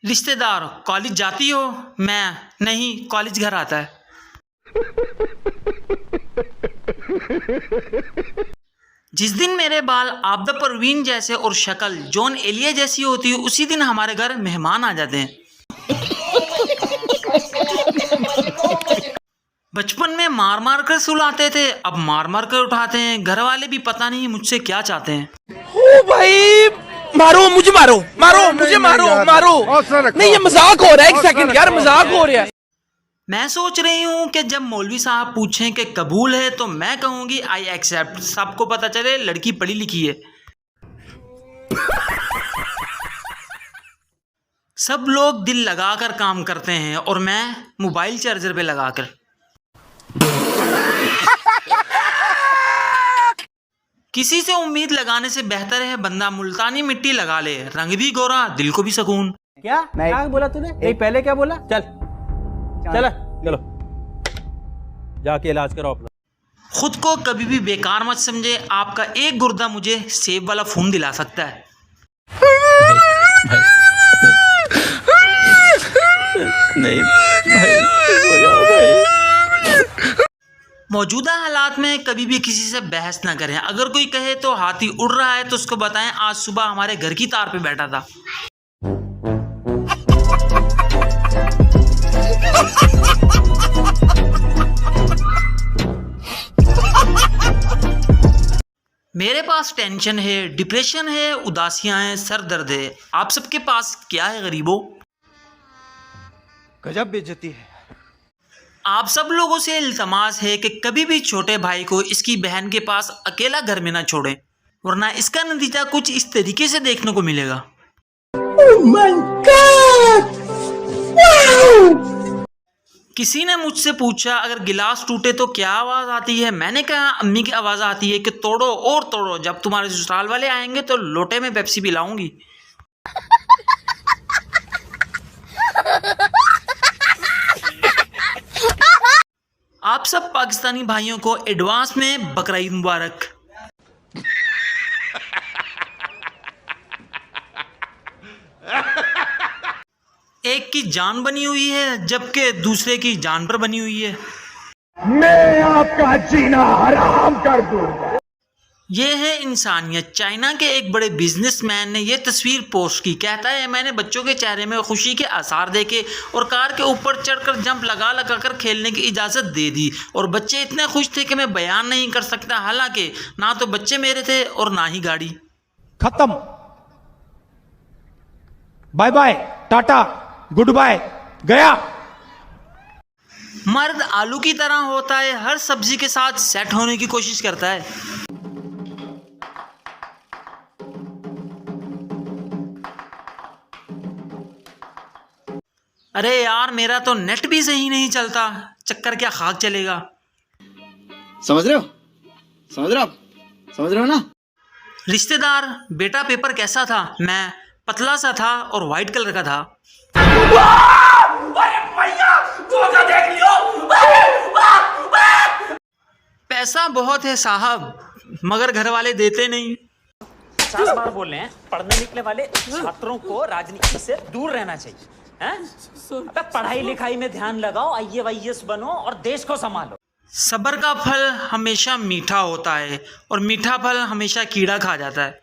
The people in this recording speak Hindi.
रिश्तेदार, कॉलेज जाती हो? मैं नहीं, कॉलेज घर आता है। जिस दिन मेरे बाल आबदा परवीन जैसे और शक्ल जॉन एलिया जैसी होती है, उसी दिन हमारे घर मेहमान आ जाते हैं। बचपन में मार मार कर सुलाते थे, अब मार मार कर उठाते हैं। घर वाले भी पता नहीं मुझसे क्या चाहते हैं। ओ भाई, मारो मुझे, मारो मारो मुझे, मारो मारो। नहीं, ये मजाक हो रहा है। एक सेकंड यार, मजाक हो रहा है। मैं सोच रही हूँ कि जब मौलवी साहब पूछें कि कबूल है तो मैं कहूँगी आई एक्सेप्ट। सबको पता चले लड़की पढ़ी लिखी है। सब लोग दिल लगाकर काम करते हैं और मैं मोबाइल चार्जर पे लगाकर। किसी से उम्मीद लगाने से बेहतर है बंदा मुल्तानी मिट्टी लगा ले, रंग भी गोरा, दिल को भी सुकून। क्या बोला तूने? नहीं, पहले क्या बोला? चलो जाके इलाज करो अपना। खुद को कभी भी बेकार मत समझे। आपका एक गुर्दा मुझे सेब वाला खून दिला सकता है। नहीं भाई, मौजूदा हालात में कभी भी किसी से बहस ना करें। अगर कोई कहे तो हाथी उड़ रहा है तो उसको बताएं आज सुबह हमारे घर की तार पे बैठा था। मेरे पास टेंशन है, डिप्रेशन है, उदासियां हैं, सर दर्द है। आप सबके पास क्या है गरीबों? गजब बेइज्जती है। आप सब लोगों से इल्तमास है कि कभी भी छोटे भाई को इसकी बहन के पास अकेला घर में ना छोड़ें, वरना इसका नतीजा कुछ इस तरीके से देखने को मिलेगा। Oh my God! Wow! किसी ने मुझसे पूछा अगर गिलास टूटे तो क्या आवाज आती है? मैंने कहा अम्मी की आवाज आती है कि तोड़ो और तोड़ो। जब तुम्हारे ससुराल वाले आएंगे तो लोटे में पेप्सी पिलाऊंगी। आप सब पाकिस्तानी भाइयों को एडवांस में बकरीद मुबारक। एक की जान बनी हुई है जबकि दूसरे की जान पर बनी हुई है। मैं आपका जीना हराम कर दूंगा। ये है इंसानियत। चाइना के एक बड़े बिजनेसमैन ने यह तस्वीर पोस्ट की। कहता है मैंने बच्चों के चेहरे में खुशी के आसार देखे और कार के ऊपर चढ़कर जंप लगा कर खेलने की इजाज़त दे दी और बच्चे इतने खुश थे कि मैं बयान नहीं कर सकता। हालांकि ना तो बच्चे मेरे थे और ना ही गाड़ी। खत्म, bye bye, tata, good bye, गया। मर्द आलू की तरह होता है, हर सब्जी के साथ सेट होने की कोशिश करता है। अरे यार मेरा तो नेट भी सही नहीं चलता, चक्कर क्या खाक चलेगा। समझ रहे हो? समझ रहे हो ना? रिश्तेदार, बेटा पेपर कैसा था? मैं पतला सा था और व्हाइट कलर का था। पैसा बहुत है साहब, मगर घर वाले देते नहीं। 50 बार बोल रहे हैं, पढ़ने निकले वाले छात्रों को राजनीति से दूर रहना चाहिए। अबे पढ़ाई लिखाई में ध्यान लगाओ, IAS बनो और देश को संभालो। सब्र का फल हमेशा मीठा होता है और मीठा फल हमेशा कीड़ा खा जाता है।